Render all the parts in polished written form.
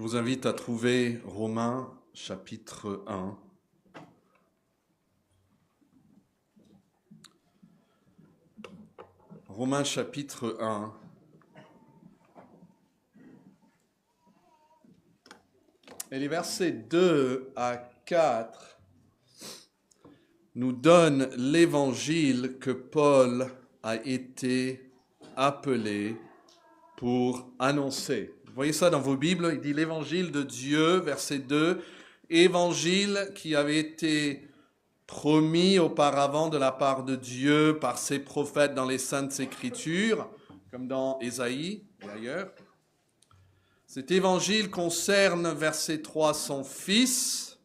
Je vous invite à trouver Romains chapitre 1. Romains chapitre 1. Et les versets 2 à 4 nous donnent l'évangile que Paul a été appelé pour annoncer. Vous voyez ça dans vos Bibles, il dit l'évangile de Dieu, verset 2, évangile qui avait été promis auparavant de la part de Dieu par ses prophètes dans les Saintes Écritures, comme dans Ésaïe et ailleurs. Cet évangile concerne, verset 3, son fils,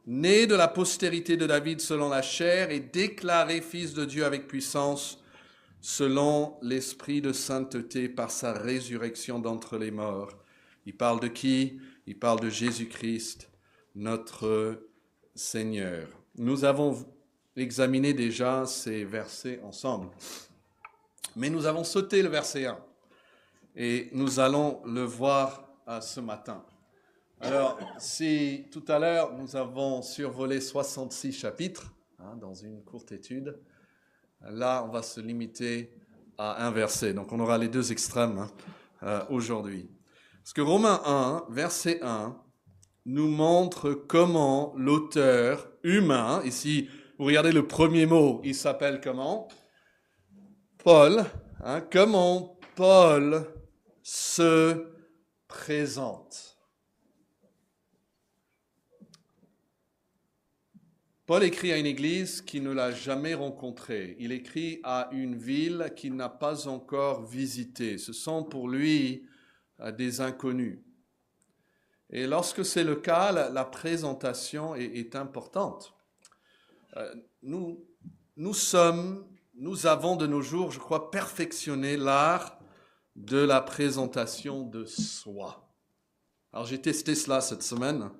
né de la postérité de David selon la chair et déclaré fils de Dieu avec puissance selon l'esprit de sainteté par sa résurrection d'entre les morts. Il parle de qui? Il parle de Jésus-Christ, notre Seigneur. Nous avons examiné déjà ces versets ensemble, mais nous avons sauté le verset 1 et nous allons le voir ce matin. Alors, si tout à l'heure nous avons survolé 66 chapitres dans une courte étude, là, on va se limiter à un verset. Donc, on aura les deux extrêmes aujourd'hui. Parce que Romains 1, verset 1, nous montre comment l'auteur humain, ici, vous regardez le premier mot, il s'appelle comment? Paul. Comment Paul se présente. Paul écrit à une église qui ne l'a jamais rencontrée. Il écrit à une ville qu'il n'a pas encore visitée. Ce sont pour lui des inconnus. Et lorsque c'est le cas, la présentation est importante. Nous avons de nos jours, je crois, perfectionné l'art de la présentation de soi. Alors j'ai testé cela cette semaine.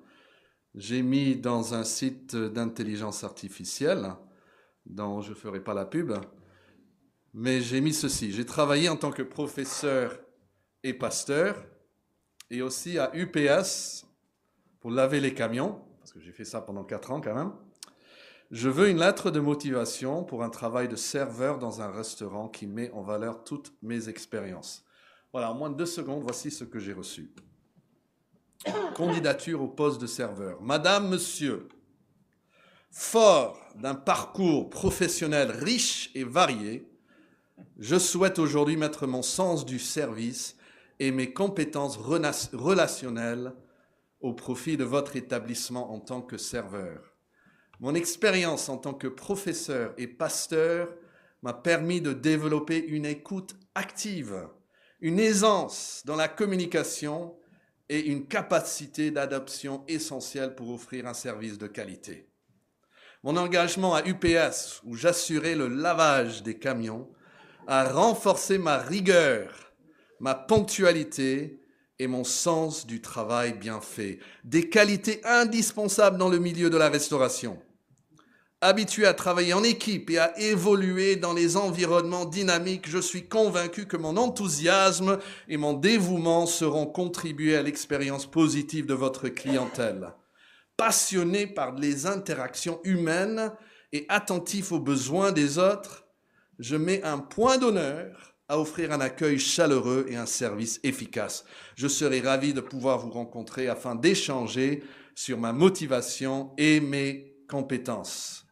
J'ai mis dans un site d'intelligence artificielle, dont je ne ferai pas la pub, mais j'ai mis ceci. J'ai travaillé en tant que professeur et pasteur, et aussi à UPS pour laver les camions, parce que j'ai fait ça pendant 4 ans quand même. Je veux une lettre de motivation pour un travail de serveur dans un restaurant qui met en valeur toutes mes expériences. Voilà, en moins de 2 secondes, voici ce que j'ai reçu. Candidature au poste de serveur. Madame, monsieur, fort d'un parcours professionnel riche et varié, je souhaite aujourd'hui mettre mon sens du service et mes compétences relationnelles au profit de votre établissement en tant que serveur. Mon expérience en tant que professeur et pasteur m'a permis de développer une écoute active, une aisance dans la communication et une capacité d'adoption essentielle pour offrir un service de qualité. Mon engagement à UPS, où j'assurais le lavage des camions, a renforcé ma rigueur, ma ponctualité et mon sens du travail bien fait, des qualités indispensables dans le milieu de la restauration. Habitué à travailler en équipe et à évoluer dans les environnements dynamiques, je suis convaincu que mon enthousiasme et mon dévouement seront contribués à l'expérience positive de votre clientèle. Passionné par les interactions humaines et attentif aux besoins des autres, je mets un point d'honneur à offrir un accueil chaleureux et un service efficace. Je serai ravi de pouvoir vous rencontrer afin d'échanger sur ma motivation et mes compétences.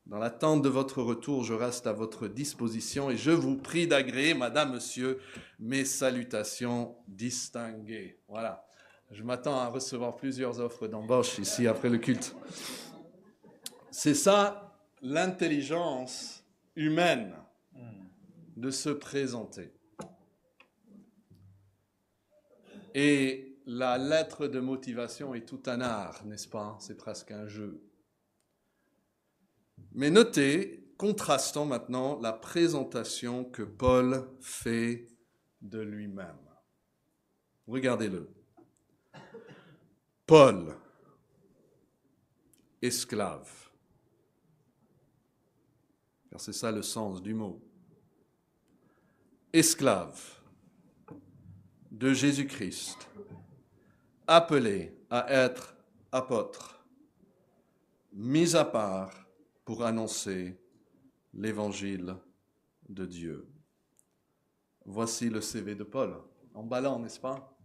Dans l'attente de votre retour, je reste à votre disposition et je vous prie d'agréer, madame, monsieur, mes salutations distinguées. Voilà. Je m'attends à recevoir plusieurs offres d'embauche ici après le culte. C'est ça, l'intelligence humaine de se présenter. Et la lettre de motivation est tout un art, n'est-ce pas? C'est presque un jeu. Mais notez, contrastons maintenant la présentation que Paul fait de lui-même. Regardez-le. Paul, esclave. Car c'est ça le sens du mot. Esclave de Jésus-Christ, appelés à être apôtres, mis à part pour annoncer l'évangile de Dieu. Voici le CV de Paul, emballant, n'est-ce pas?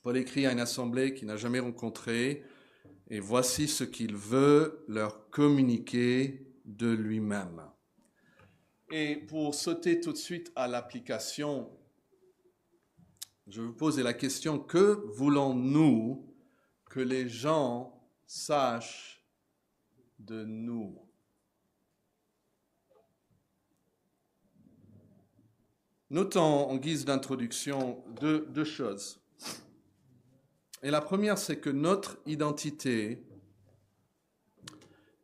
Paul écrit à une assemblée qu'il n'a jamais rencontrée, et voici ce qu'il veut leur communiquer de lui-même. Et pour sauter tout de suite à l'application, je vais vous poser la question, que voulons-nous que les gens sachent de nous? Notons en guise d'introduction deux choses. Et la première, c'est que notre identité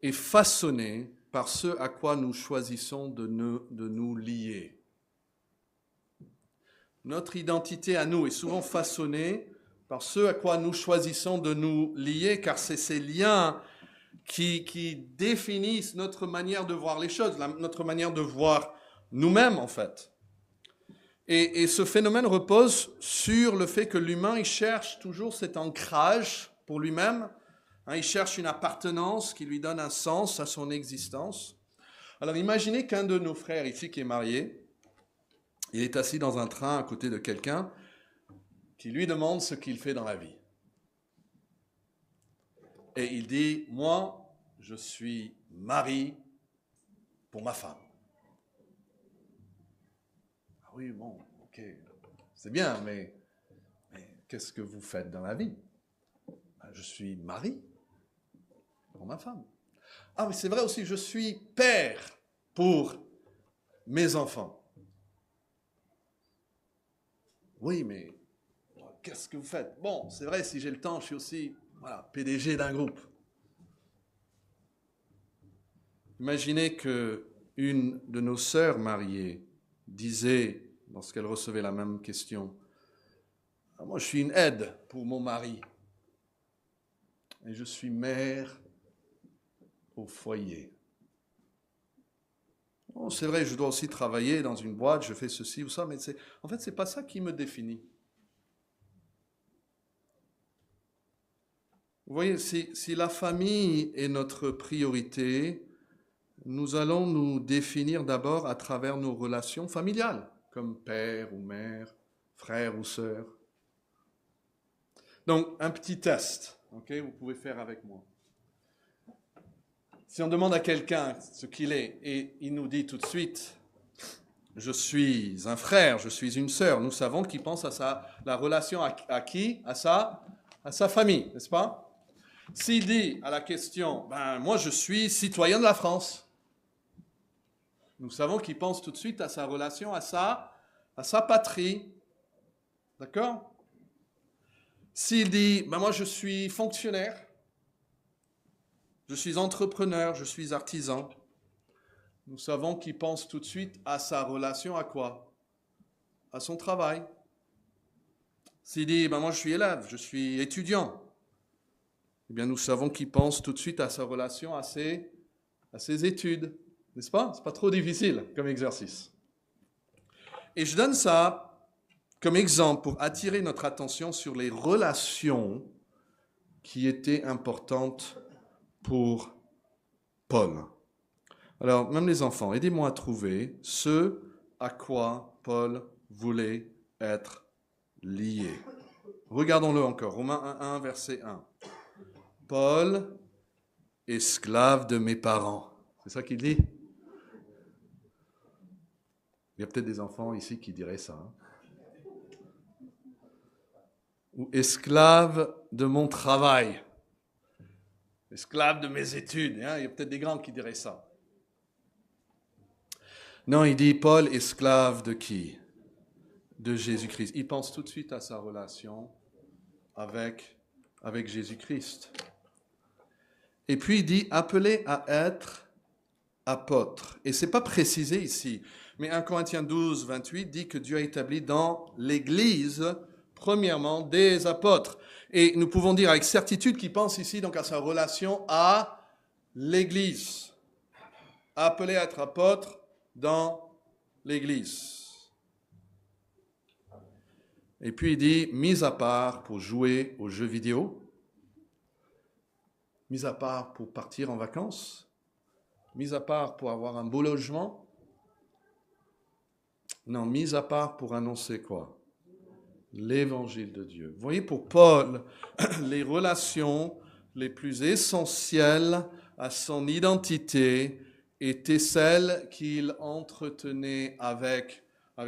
est façonnée par ce à quoi nous choisissons de nous lier. Notre identité à nous est souvent façonnée par ce à quoi nous choisissons de nous lier, car c'est ces liens qui définissent notre manière de voir les choses, notre manière de voir nous-mêmes en fait. Et ce phénomène repose sur le fait que l'humain, il cherche toujours cet ancrage pour lui-même. Il cherche une appartenance qui lui donne un sens à son existence. Alors imaginez qu'un de nos frères ici qui est marié, il est assis dans un train à côté de quelqu'un qui lui demande ce qu'il fait dans la vie. Et il dit, moi, je suis mari pour ma femme. Ah oui, bon, ok, c'est bien, mais qu'est-ce que vous faites dans la vie? Je suis mari pour ma femme. Ah oui, c'est vrai aussi, je suis père pour mes enfants. Oui, mais qu'est-ce que vous faites? Bon, c'est vrai, si j'ai le temps, je suis aussi PDG d'un groupe. Imaginez qu'une de nos sœurs mariées disait, lorsqu'elle recevait la même question, « Moi, je suis une aide pour mon mari. Et je suis mère au foyer. Oh, c'est vrai, je dois aussi travailler dans une boîte, je fais ceci ou ça, mais en fait, ce n'est pas ça qui me définit. » Vous voyez, si la famille est notre priorité, nous allons nous définir d'abord à travers nos relations familiales, comme père ou mère, frère ou sœur. Donc, un petit test, ok, vous pouvez faire avec moi. Si on demande à quelqu'un ce qu'il est et il nous dit tout de suite « Je suis un frère, je suis une sœur », nous savons qu'il pense à la relation à qui? À sa famille, n'est-ce pas? S'il dit à la question « Moi, je suis citoyen de la France », nous savons qu'il pense tout de suite à sa relation à sa patrie. D'accord? S'il dit « Moi, je suis fonctionnaire », je suis entrepreneur, je suis artisan. Nous savons qu'il pense tout de suite à sa relation à quoi? À son travail. S'il dit, moi je suis élève, je suis étudiant, eh bien nous savons qu'il pense tout de suite à sa relation à ses études. N'est-ce pas? C'est pas trop difficile comme exercice. Et je donne ça comme exemple pour attirer notre attention sur les relations qui étaient importantes pour Paul. Alors, même les enfants, aidez-moi à trouver ce à quoi Paul voulait être lié. Regardons-le encore, Romains 1, verset 1. Paul, esclave de mes parents. C'est ça qu'il dit? Il y a peut-être des enfants ici qui diraient ça. Ou esclave de mon travail. Esclave de mes études. Il y a peut-être des grands qui diraient ça. Non, il dit Paul, esclave de qui? De Jésus-Christ. Il pense tout de suite à sa relation avec Jésus-Christ. Et puis il dit appelé à être apôtre. Et ce n'est pas précisé ici, mais 1 Corinthiens 12, 28 dit que Dieu a établi dans l'Église, premièrement, des apôtres. Et nous pouvons dire avec certitude qu'il pense ici donc à sa relation à l'Église. Appelé à être apôtre dans l'Église. Et puis il dit, mis à part pour jouer aux jeux vidéo, mis à part pour partir en vacances, mis à part pour avoir un beau logement, non, mis à part pour annoncer quoi? L'évangile de Dieu. Vous voyez, pour Paul, les relations les plus essentielles à son identité étaient celles qu'il entretenait avec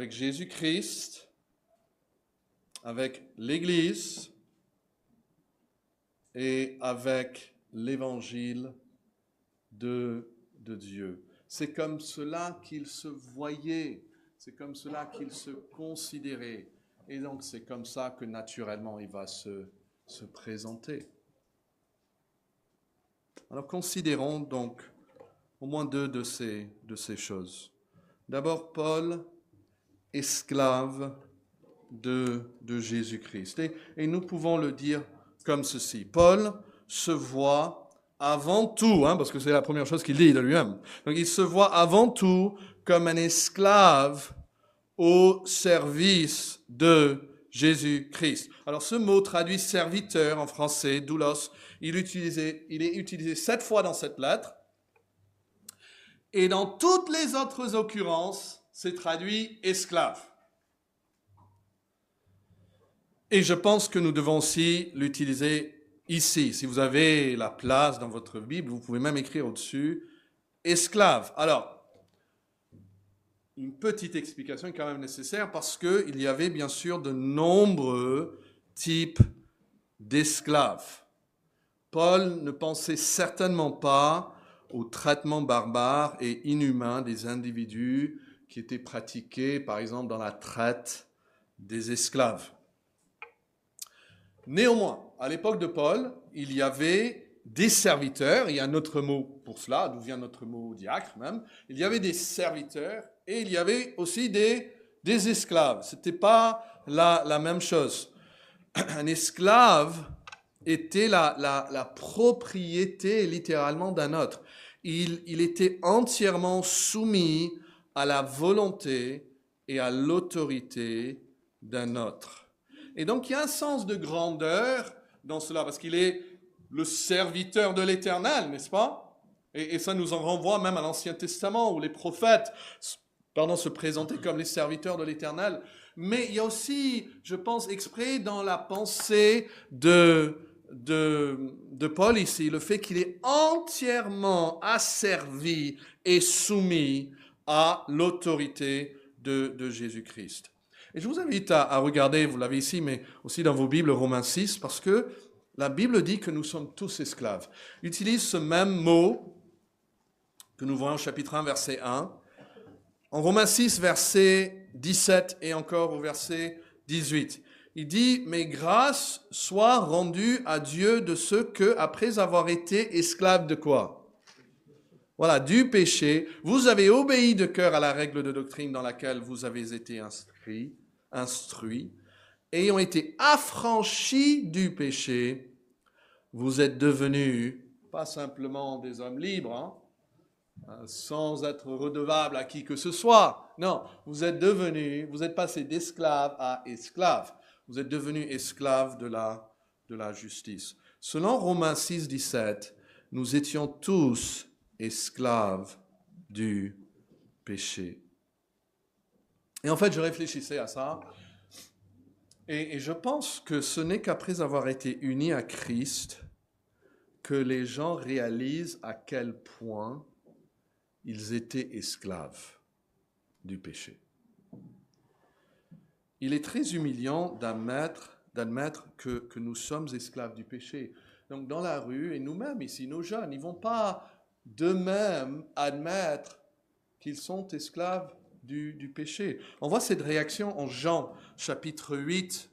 Jésus-Christ, avec l'Église et avec l'évangile de Dieu. C'est comme cela qu'il se voyait, c'est comme cela qu'il se considérait. Et donc c'est comme ça que naturellement il va se présenter. Alors considérons donc au moins deux de ces choses. D'abord, Paul, esclave de Jésus-Christ. Et nous pouvons le dire comme ceci. Paul se voit avant tout, parce que c'est la première chose qu'il dit de lui-même. Donc il se voit avant tout comme un esclave au service de Jésus-Christ. Alors ce mot traduit serviteur en français, doulos, il est utilisé 7 fois dans cette lettre. Et dans toutes les autres occurrences, c'est traduit esclave. Et je pense que nous devons aussi l'utiliser ici. Si vous avez la place dans votre Bible, vous pouvez même écrire au-dessus esclave. Alors, une petite explication est quand même nécessaire parce qu'il y avait bien sûr de nombreux types d'esclaves. Paul ne pensait certainement pas au traitement barbare et inhumain des individus qui étaient pratiqués, par exemple, dans la traite des esclaves. Néanmoins, à l'époque de Paul, il y avait des serviteurs, il y a un autre mot pour cela, d'où vient notre mot diacre même, il y avait des serviteurs et il y avait aussi des esclaves. Ce n'était pas la même chose. Un esclave était la propriété littéralement d'un autre. Il était entièrement soumis à la volonté et à l'autorité d'un autre. Et donc il y a un sens de grandeur dans cela, parce qu'il est le serviteur de l'Éternel, n'est-ce pas? Et ça nous en renvoie même à l'Ancien Testament, où les prophètes se présentaient comme les serviteurs de l'Éternel. Mais il y a aussi, je pense, exprès dans la pensée de Paul ici, le fait qu'il est entièrement asservi et soumis à l'autorité de Jésus-Christ. Et je vous invite à regarder, vous l'avez ici, mais aussi dans vos Bibles, Romains 6, parce que la Bible dit que nous sommes tous esclaves. Il utilise ce même mot que nous voyons au chapitre 1, verset 1. En Romains 6, verset 17 et encore au verset 18. Il dit, « Mais grâce soit rendue à Dieu de ceux que, après avoir été esclaves de quoi ? » Voilà, du péché. Vous avez obéi de cœur à la règle de doctrine dans laquelle vous avez été instruits. Ayant été affranchis du péché, vous êtes devenus, pas simplement des hommes libres, sans être redevables à qui que ce soit. Non, vous êtes passés d'esclaves à esclaves. Vous êtes devenus esclaves de la justice. Selon Romains 6, 17, nous étions tous esclaves du péché. Et en fait, je réfléchissais à ça, et je pense que ce n'est qu'après avoir été unis à Christ que les gens réalisent à quel point ils étaient esclaves du péché. Il est très humiliant d'admettre que nous sommes esclaves du péché. Donc dans la rue, et nous-mêmes ici, nos jeunes, ils ne vont pas d'eux-mêmes admettre qu'ils sont esclaves du péché. On voit cette réaction en Jean, chapitre 8.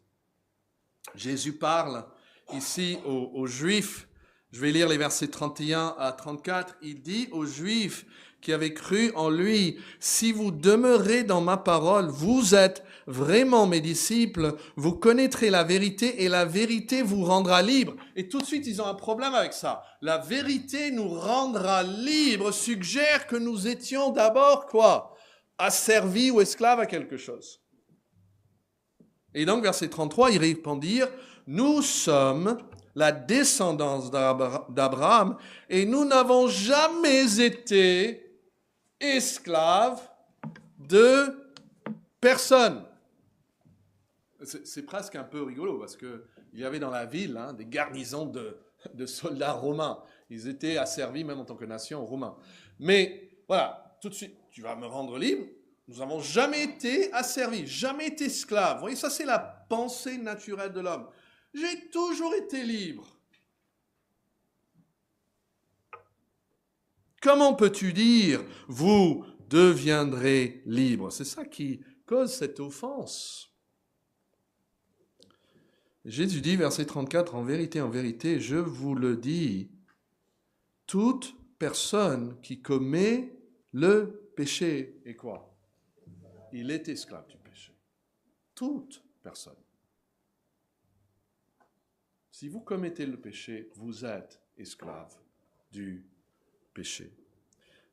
Jésus parle ici aux Juifs. Je vais lire les versets 31 à 34. Il dit aux Juifs qui avaient cru en lui, « Si vous demeurez dans ma parole, vous êtes vraiment mes disciples, vous connaîtrez la vérité et la vérité vous rendra libre. » Et tout de suite, ils ont un problème avec ça. La vérité nous rendra libre suggère que nous étions d'abord quoi ? Asservis ou esclaves à quelque chose. Et donc, verset 33, ils répondirent, « Nous sommes la descendance d'Abraham et nous n'avons jamais été esclaves de personne. » C'est presque un peu rigolo parce qu'il y avait dans la ville des garnisons de soldats romains. Ils étaient asservis même en tant que nation aux Romains. Mais voilà, tout de suite, tu vas me rendre libre. Nous n'avons jamais été asservis, jamais été esclaves. Vous voyez, ça c'est la pensée naturelle de l'homme. J'ai toujours été libre. Comment peux-tu dire, vous deviendrez libre? C'est ça qui cause cette offense. Jésus dit, verset 34, en vérité, je vous le dis, toute personne qui commet le péché est quoi? Il est esclave du péché. Toute personne. Si vous commettez le péché, vous êtes esclave du péché.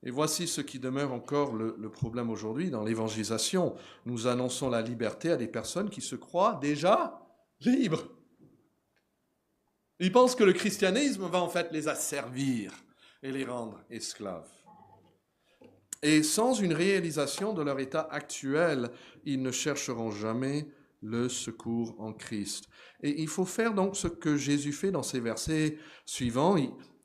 Et voici ce qui demeure encore le problème aujourd'hui dans l'évangélisation. Nous annonçons la liberté à des personnes qui se croient déjà libres. Ils pensent que le christianisme va en fait les asservir et les rendre esclaves. Et sans une réalisation de leur état actuel, ils ne chercheront jamais le secours en Christ. Et il faut faire donc ce que Jésus fait dans ces versets suivants.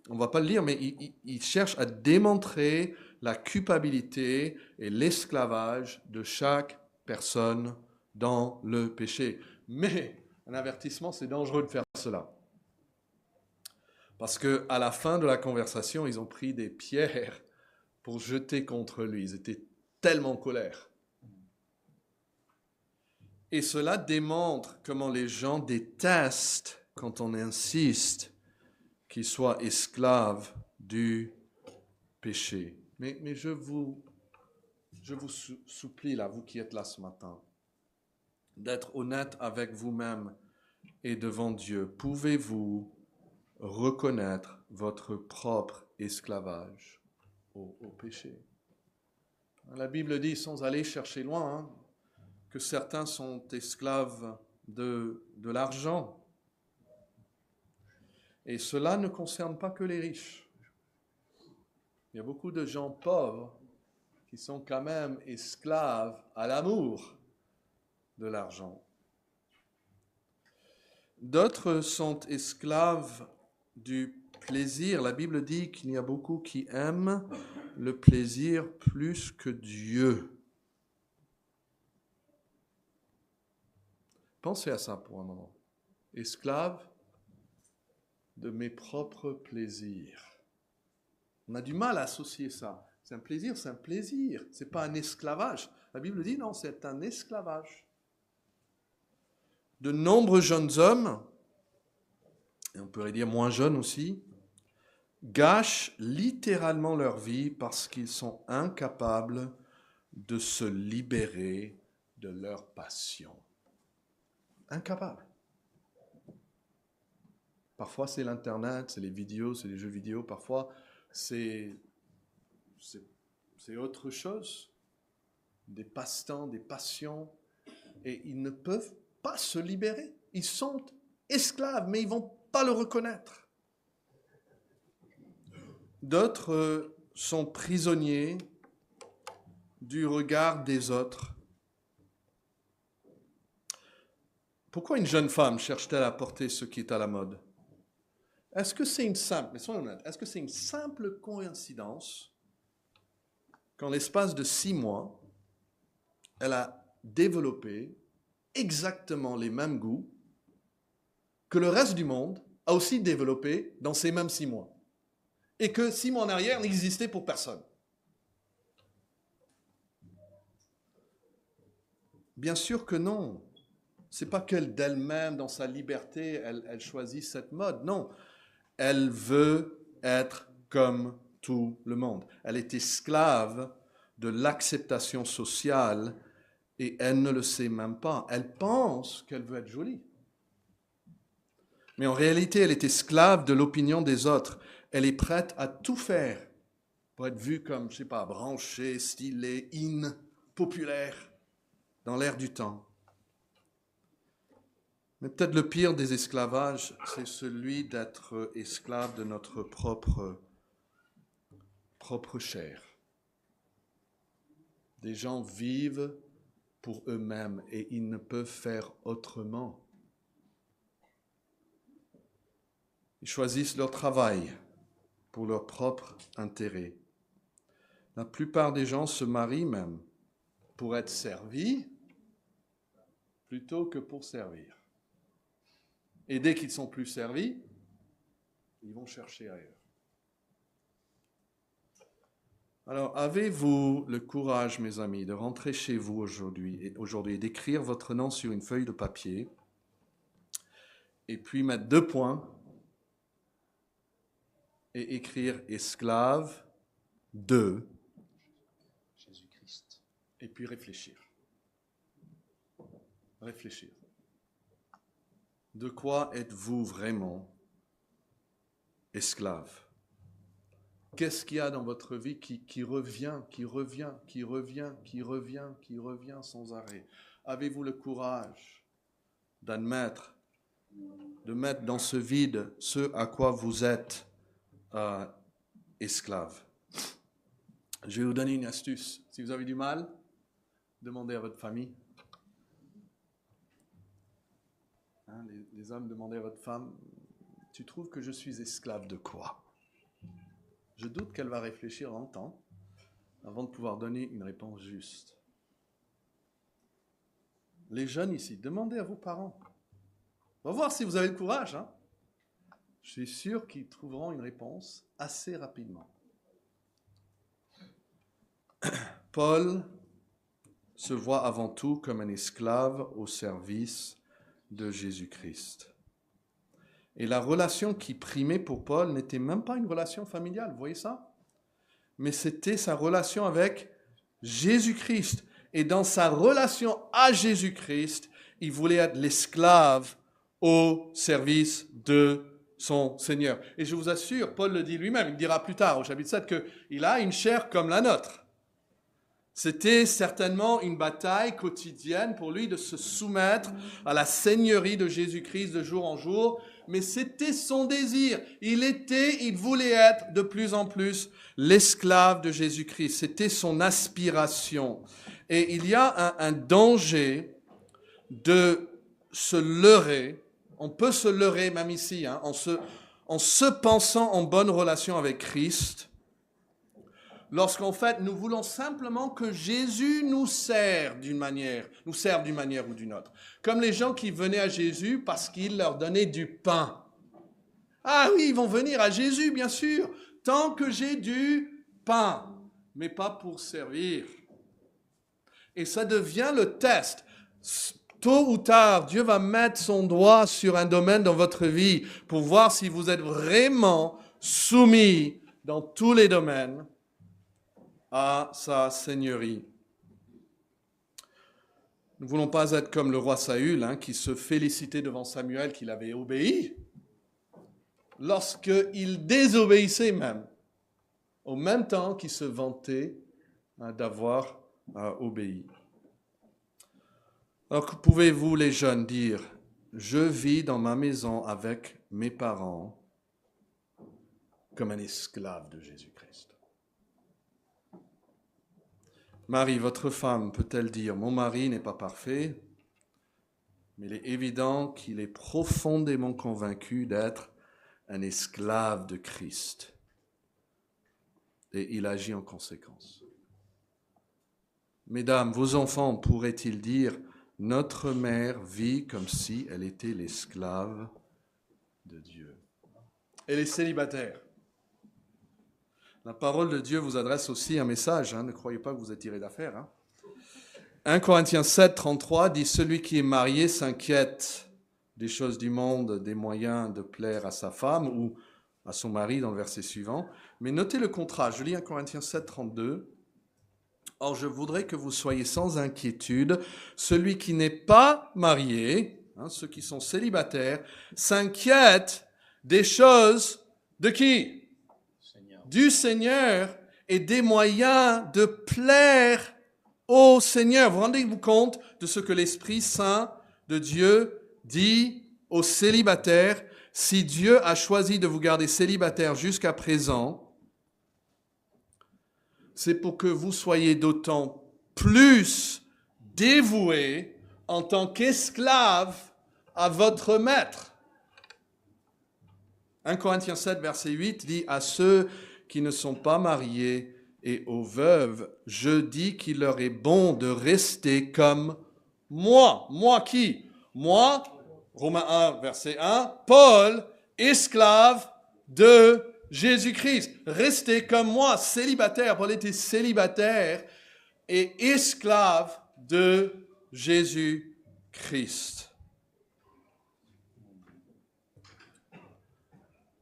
On ne va pas le lire, mais il cherche à démontrer la culpabilité et l'esclavage de chaque personne dans le péché. Mais, un avertissement, c'est dangereux de faire cela. Parce qu'à la fin de la conversation, ils ont pris des pierres pour jeter contre lui. Ils étaient tellement en colère. Et cela démontre comment les gens détestent quand on insiste qu'ils soient esclaves du péché. Mais je vous supplie, là, vous qui êtes là ce matin, d'être honnête avec vous-même et devant Dieu. Pouvez-vous reconnaître votre propre esclavage au péché? La Bible dit, sans aller chercher loin, que certains sont esclaves de l'argent. Et cela ne concerne pas que les riches. Il y a beaucoup de gens pauvres qui sont quand même esclaves à l'amour de l'argent. D'autres sont esclaves du plaisir. La Bible dit qu'il y a beaucoup qui aiment le plaisir plus que Dieu. Pensez à ça pour un moment. Esclave de mes propres plaisirs. On a du mal à associer ça. C'est un plaisir, c'est un plaisir. C'est pas un esclavage. La Bible dit non, c'est un esclavage. De nombreux jeunes hommes, et on pourrait dire moins jeunes aussi, gâchent littéralement leur vie parce qu'ils sont incapables de se libérer de leur passion. Incapables. Parfois c'est l'Internet, c'est les vidéos, c'est les jeux vidéo. Parfois c'est autre chose. Des passe-temps, des passions. Et ils ne peuvent pas se libérer. Ils sont esclaves, mais ils ne vont pas le reconnaître. D'autres sont prisonniers du regard des autres. Pourquoi une jeune femme cherche-t-elle à porter ce qui est à la mode? Est-ce que c'est une simple coïncidence qu'en l'espace de 6 mois, elle a développé exactement les mêmes goûts que le reste du monde a aussi développé dans ces mêmes 6 mois, et que 6 mois en arrière n'existait pour personne? Bien sûr que non. C'est pas qu'elle d'elle-même, dans sa liberté, elle choisit cette mode. Non, elle veut être comme tout le monde. Elle est esclave de l'acceptation sociale et elle ne le sait même pas. Elle pense qu'elle veut être jolie. Mais en réalité, elle est esclave de l'opinion des autres. Elle est prête à tout faire pour être vue comme, je sais pas, branchée, stylée, populaire, dans l'air du temps. Mais peut-être le pire des esclavages, c'est celui d'être esclave de notre propre chair. Des gens vivent pour eux-mêmes et ils ne peuvent faire autrement. Ils choisissent leur travail pour leur propre intérêt. La plupart des gens se marient même pour être servis plutôt que pour servir. Et dès qu'ils ne sont plus servis, ils vont chercher ailleurs. Alors, avez-vous le courage, mes amis, de rentrer chez vous aujourd'hui et d'écrire votre nom sur une feuille de papier et puis mettre 2 points et écrire esclave de Jésus-Christ. Et puis réfléchir. Réfléchir. De quoi êtes-vous vraiment esclave? Qu'est-ce qu'il y a dans votre vie qui revient sans arrêt? Avez-vous le courage d'admettre, de mettre dans ce vide ce à quoi vous êtes esclave? Je vais vous donner une astuce. Si vous avez du mal, demandez à votre famille. Les hommes, demandez à votre femme, tu trouves que je suis esclave de quoi? Je doute qu'elle va réfléchir longtemps avant de pouvoir donner une réponse juste. Les jeunes ici, demandez à vos parents. On va voir si vous avez le courage. Je suis sûr qu'ils trouveront une réponse assez rapidement. Paul se voit avant tout comme un esclave au service de Jésus-Christ. Et la relation qui primait pour Paul n'était même pas une relation familiale, vous voyez ça? Mais c'était sa relation avec Jésus-Christ. Et dans sa relation à Jésus-Christ, il voulait être l'esclave au service de son Seigneur. Et je vous assure, Paul le dit lui-même, il dira plus tard au chapitre 7 qu'il a une chair comme la nôtre. C'était certainement une bataille quotidienne pour lui de se soumettre à la seigneurie de Jésus-Christ de jour en jour, mais c'était son désir. Il voulait être de plus en plus l'esclave de Jésus-Christ. C'était son aspiration. Et il y a un danger de se leurrer. On peut se leurrer même ici, en se pensant en bonne relation avec Christ, lorsqu'en fait, nous voulons simplement que Jésus nous serve d'une manière ou d'une autre. Comme les gens qui venaient à Jésus parce qu'il leur donnait du pain. Ah oui, ils vont venir à Jésus, bien sûr, tant que j'ai du pain, mais pas pour servir. Et ça devient le test. Tôt ou tard, Dieu va mettre son doigt sur un domaine dans votre vie pour voir si vous êtes vraiment soumis dans tous les domaines à sa seigneurie. Nous ne voulons pas être comme le roi Saül, qui se félicitait devant Samuel qu'il avait obéi, lorsqu'il désobéissait même, au même temps qu'il se vantait d'avoir obéi. Alors que pouvez-vous, les jeunes, dire « Je vis dans ma maison avec mes parents comme un esclave de Jésus-Christ ». Marie, votre femme, peut-elle dire « Mon mari n'est pas parfait, mais il est évident qu'il est profondément convaincu d'être un esclave de Christ et il agit en conséquence. » Mesdames, vos enfants pourraient-ils dire « Notre mère vit comme si elle était l'esclave de Dieu ». Et les célibataires, la parole de Dieu vous adresse aussi un message, ne croyez pas que vous êtes tiré d'affaire. 1 Corinthiens 7, 33 dit « Celui qui est marié s'inquiète des choses du monde, des moyens de plaire à sa femme ou à son mari » dans le verset suivant. Mais notez le contraste, je lis 1 Corinthiens 7, 32. « Or, je voudrais que vous soyez sans inquiétude. Celui qui n'est pas marié, ceux qui sont célibataires, s'inquiète des choses de qui ? Du Seigneur et des moyens de plaire au Seigneur. Vous rendez-vous compte de ce que l'Esprit Saint de Dieu dit aux célibataires, si Dieu a choisi de vous garder célibataire jusqu'à présent, c'est pour que vous soyez d'autant plus dévoués en tant qu'esclaves à votre maître. 1 Corinthiens 7, verset 8 dit, à ceux qui ne sont pas mariés et aux veuves, je dis qu'il leur est bon de rester comme moi. Moi qui? Moi, Romains 1, verset 1, Paul, esclave de Jésus-Christ. Restez comme moi, célibataire. Paul était célibataire et esclave de Jésus-Christ.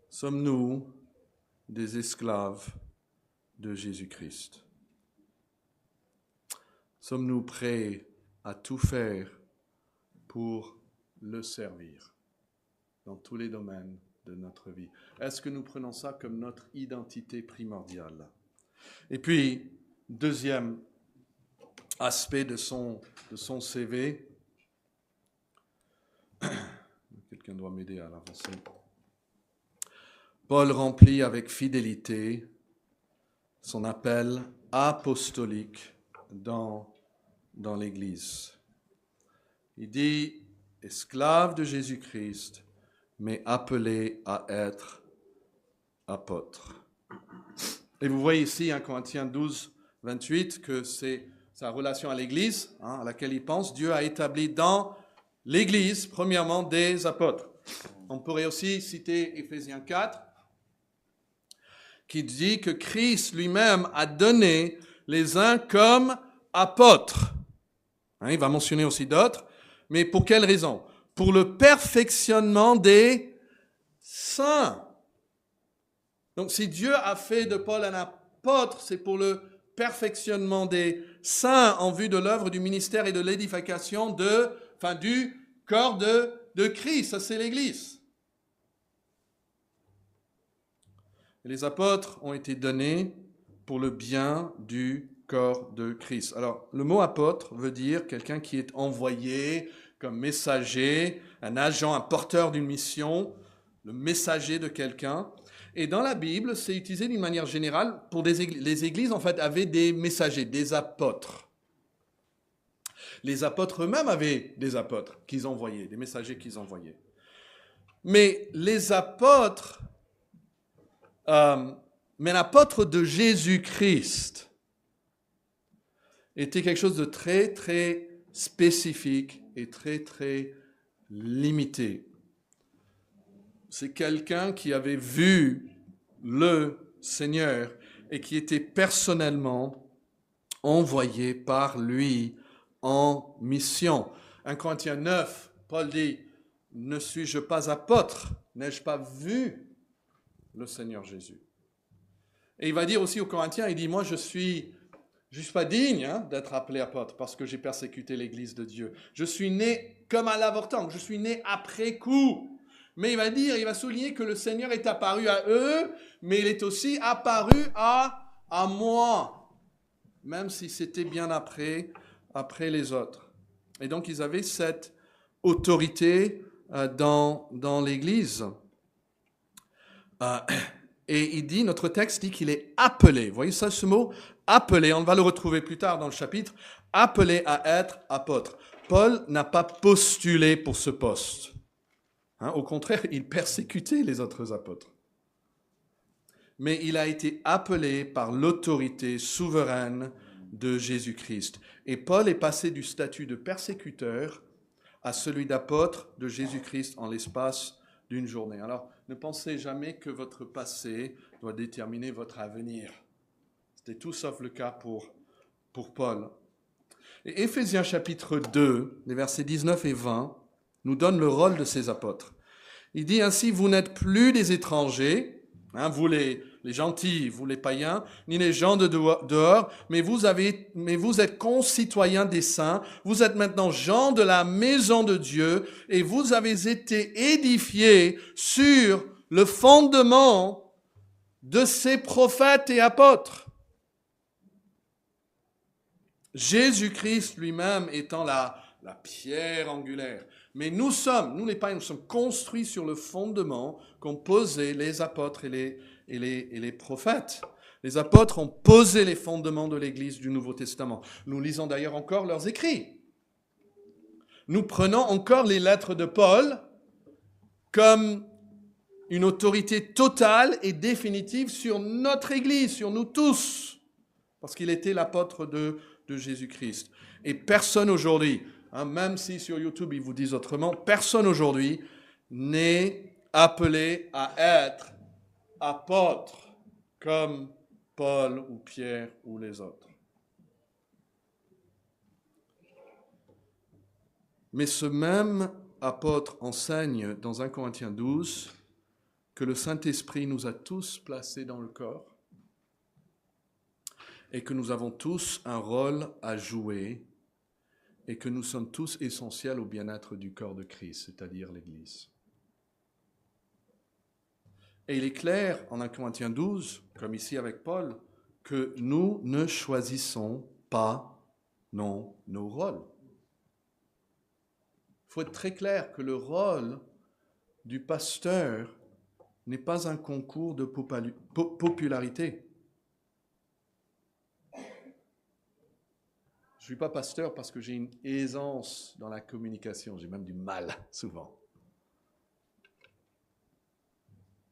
Sommes-nous des esclaves de Jésus-Christ? Sommes-nous prêts à tout faire pour le servir dans tous les domaines de notre vie? Est-ce que nous prenons ça comme notre identité primordiale? Et puis, deuxième aspect de son CV, quelqu'un doit m'aider à l'avancer. Paul remplit avec fidélité son appel apostolique dans l'Église. Il dit, esclave de Jésus-Christ, mais appelé à être apôtre. Et vous voyez ici, 1 Corinthiens 12, 28, que c'est sa relation à l'Église, à laquelle il pense. Dieu a établi dans l'Église, premièrement, des apôtres. On pourrait aussi citer Éphésiens 4, qui dit que Christ lui-même a donné les uns comme apôtres. Il va mentionner aussi d'autres, mais pour quelle raison? Pour le perfectionnement des saints. Donc si Dieu a fait de Paul un apôtre, c'est pour le perfectionnement des saints en vue de l'œuvre du ministère et de l'édification du corps de Christ. Ça, c'est l'Église. Et les apôtres ont été donnés pour le bien du corps de Christ. Alors, le mot apôtre veut dire quelqu'un qui est envoyé comme messager, un agent, un porteur d'une mission, le messager de quelqu'un. Et dans la Bible, c'est utilisé d'une manière générale pour les églises, en fait, avaient des messagers, des apôtres. Les apôtres eux-mêmes avaient des apôtres qu'ils envoyaient, des messagers qu'ils envoyaient. Mais les apôtres, mais l'apôtre de Jésus-Christ était quelque chose de très, très spécifique et très, très limité. C'est quelqu'un qui avait vu le Seigneur et qui était personnellement envoyé par lui en mission. 1 Corinthiens 9, Paul dit, « Ne suis-je pas apôtre? N'ai-je pas vu le Seigneur Jésus ?» Et il va dire aussi aux Corinthiens, il dit, « Moi, je suis pas digne d'être appelé apôtre parce que j'ai persécuté l'Église de Dieu. Je suis né comme à l'avortement, je suis né après coup. » Mais il va souligner que le Seigneur est apparu à eux, mais il est aussi apparu à moi, même si c'était bien après les autres. Et donc, ils avaient cette autorité dans l'Église. Et il dit, notre texte dit qu'il est appelé. Vous voyez ça, ce mot? Appelé, on va le retrouver plus tard dans le chapitre. Appelé à être apôtre. Paul n'a pas postulé pour ce poste. Au contraire, il persécutait les autres apôtres. Mais il a été appelé par l'autorité souveraine de Jésus-Christ. Et Paul est passé du statut de persécuteur à celui d'apôtre de Jésus-Christ en l'espace d'une journée. Alors, ne pensez jamais que votre passé doit déterminer votre avenir. C'était tout sauf le cas pour Paul. Et Éphésiens chapitre 2, les versets 19 et 20, nous donne le rôle de ces apôtres. Il dit ainsi, vous n'êtes plus des étrangers, vous les gentils, vous les païens, ni les gens de dehors, mais vous êtes concitoyens des saints, vous êtes maintenant gens de la maison de Dieu, et vous avez été édifiés sur le fondement de ces prophètes et apôtres. Jésus-Christ lui-même étant la pierre angulaire. Mais nous les païens, nous sommes construits sur le fondement qu'ont posé les apôtres et les prophètes. Les apôtres ont posé les fondements de l'Église du Nouveau Testament. Nous lisons d'ailleurs encore leurs écrits. Nous prenons encore les lettres de Paul comme une autorité totale et définitive sur notre Église, sur nous tous, parce qu'il était l'apôtre de Jésus-Christ. Et personne aujourd'hui, même si sur YouTube ils vous disent autrement, personne aujourd'hui n'est appelé à être apôtre comme Paul ou Pierre ou les autres. Mais ce même apôtre enseigne dans 1 Corinthiens 12 que le Saint-Esprit nous a tous placés dans le corps et que nous avons tous un rôle à jouer et que nous sommes tous essentiels au bien-être du corps de Christ, c'est-à-dire l'Église. Et il est clair en 1 Corinthiens 12, comme ici avec Paul, que nous ne choisissons pas nos rôles. Il faut être très clair que le rôle du pasteur n'est pas un concours de popularité. Je ne suis pas pasteur parce que j'ai une aisance dans la communication, j'ai même du mal souvent.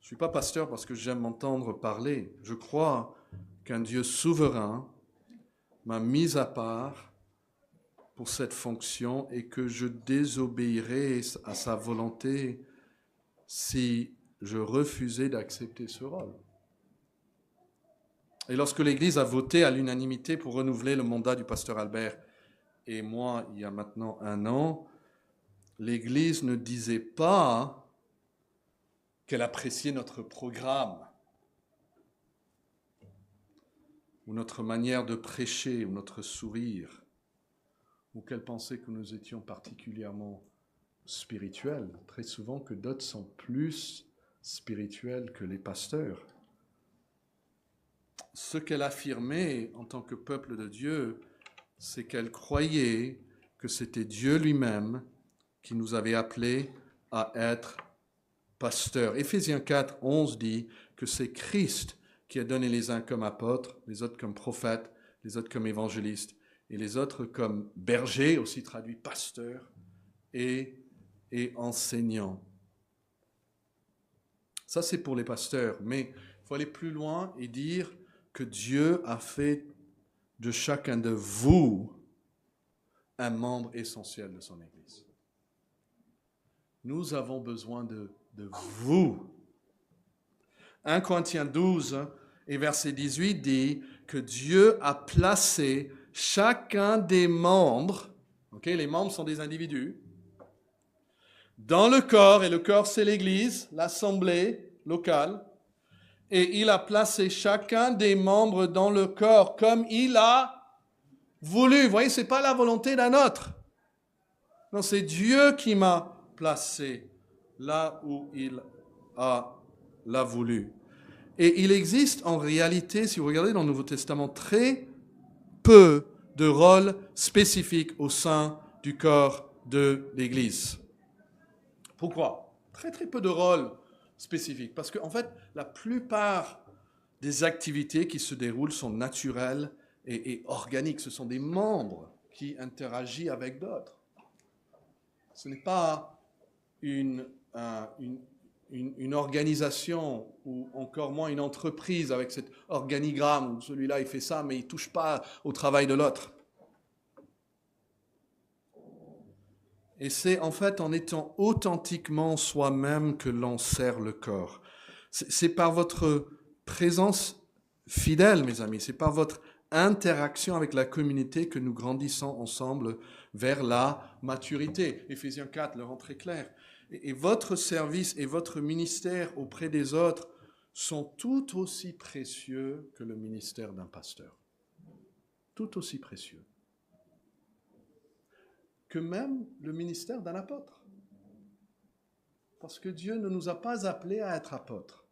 Je ne suis pas pasteur parce que j'aime m'entendre parler. Je crois qu'un Dieu souverain m'a mis à part pour cette fonction et que je désobéirais à sa volonté si je refusais d'accepter ce rôle. Et lorsque l'Église a voté à l'unanimité pour renouveler le mandat du pasteur Albert et moi, il y a maintenant 1 an, l'Église ne disait pas qu'elle appréciait notre programme ou notre manière de prêcher ou notre sourire, ou qu'elle pensait que nous étions particulièrement spirituels, très souvent que d'autres sont plus spirituels que les pasteurs. Ce qu'elle affirmait en tant que peuple de Dieu, c'est qu'elle croyait que c'était Dieu lui-même qui nous avait appelés à être pasteurs. Éphésiens 4, 11 dit que c'est Christ qui a donné les uns comme apôtres, les autres comme prophètes, les autres comme évangélistes, et les autres comme bergers, aussi traduit pasteurs, et enseignants. Ça, c'est pour les pasteurs, mais il faut aller plus loin et dire que Dieu a fait de chacun de vous un membre essentiel de son Église. Nous avons besoin de vous. 1 Corinthiens 12 et verset 18 dit que Dieu a placé chacun des membres, les membres sont des individus, dans le corps, et le corps c'est l'Église, l'assemblée locale, et il a placé chacun des membres dans le corps comme il a voulu. Vous voyez, ce n'est pas la volonté d'un autre. Non, c'est Dieu qui m'a placé là où il l'a voulu. Et il existe en réalité, si vous regardez dans le Nouveau Testament, très peu de rôles spécifiques au sein du corps de l'Église. Pourquoi ? Très peu de rôles spécifiques. Parce qu'en fait, la plupart des activités qui se déroulent sont naturelles et organiques. Ce sont des membres qui interagissent avec d'autres. Ce n'est pas une organisation ou encore moins une entreprise avec cet organigramme où celui-là il fait ça mais il ne touche pas au travail de l'autre. Et c'est en fait en étant authentiquement soi-même que l'on sert le corps. C'est par votre présence fidèle, mes amis, c'est par votre interaction avec la communauté que nous grandissons ensemble vers la maturité. Éphésiens 4 le rend très clair. Et votre service et votre ministère auprès des autres sont tout aussi précieux que le ministère d'un pasteur. Tout aussi précieux que même le ministère d'un apôtre. Parce que Dieu ne nous a pas appelés à être apôtres,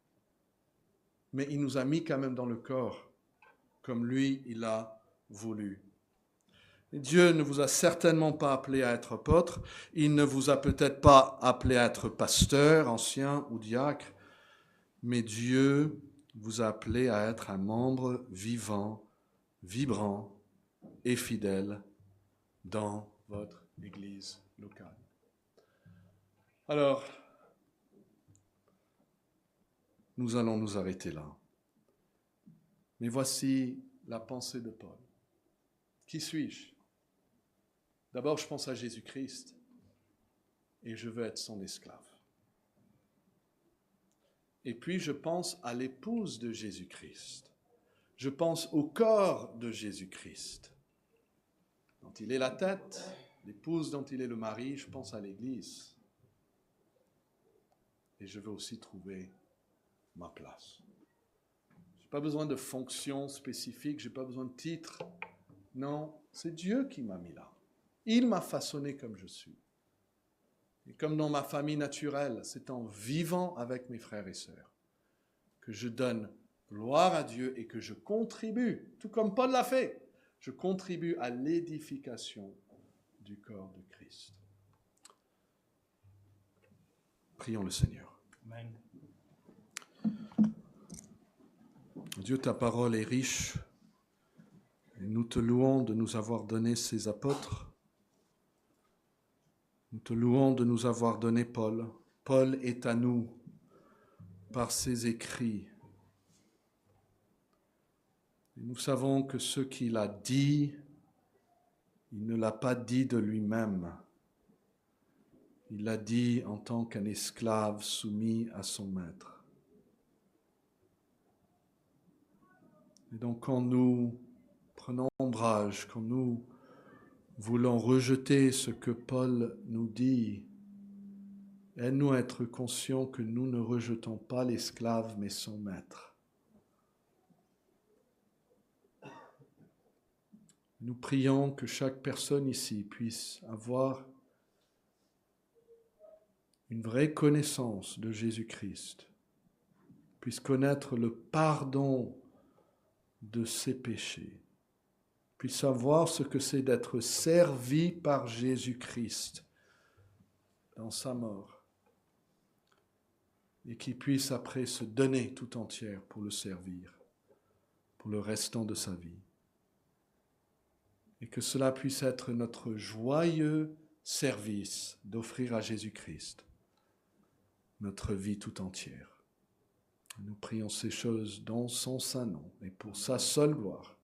mais il nous a mis quand même dans le corps, comme lui, il a voulu. Et Dieu ne vous a certainement pas appelé à être apôtre. Il ne vous a peut-être pas appelé à être pasteur, ancien ou diacre. Mais Dieu vous a appelé à être un membre vivant, vibrant et fidèle dans votre église locale. Alors, nous allons nous arrêter là. Mais voici la pensée de Paul. Qui suis-je? D'abord, je pense à Jésus-Christ et je veux être son esclave. Et puis, je pense à l'épouse de Jésus-Christ. Je pense au corps de Jésus-Christ, dont il est la tête, l'épouse dont il est le mari. Je pense à l'Église. Et je veux aussi trouver ma place. Je n'ai pas besoin de fonction spécifique, je n'ai pas besoin de titre. Non, c'est Dieu qui m'a mis là. Il m'a façonné comme je suis. Et comme dans ma famille naturelle, c'est en vivant avec mes frères et sœurs que je donne gloire à Dieu et que je contribue, tout comme Paul l'a fait, je contribue à l'édification du corps de Christ. Prions le Seigneur. Amen. Dieu, ta parole est riche et nous te louons de nous avoir donné ces apôtres. Nous te louons de nous avoir donné Paul. Paul est à nous par ses écrits. Et nous savons que ce qu'il a dit, il ne l'a pas dit de lui-même. Il l'a dit en tant qu'un esclave soumis à son maître. Et donc quand nous prenons ombrage, quand nous voulons rejeter ce que Paul nous dit, aide-nous à être conscients que nous ne rejetons pas l'esclave mais son maître. Nous prions que chaque personne ici puisse avoir une vraie connaissance de Jésus-Christ, puisse connaître le pardon de ses péchés, puisse savoir ce que c'est d'être servi par Jésus-Christ dans sa mort, et qui puisse après se donner tout entière pour le servir, pour le restant de sa vie. Et que cela puisse être notre joyeux service d'offrir à Jésus-Christ notre vie tout entière. Nous prions ces choses dans son saint nom et pour sa seule gloire.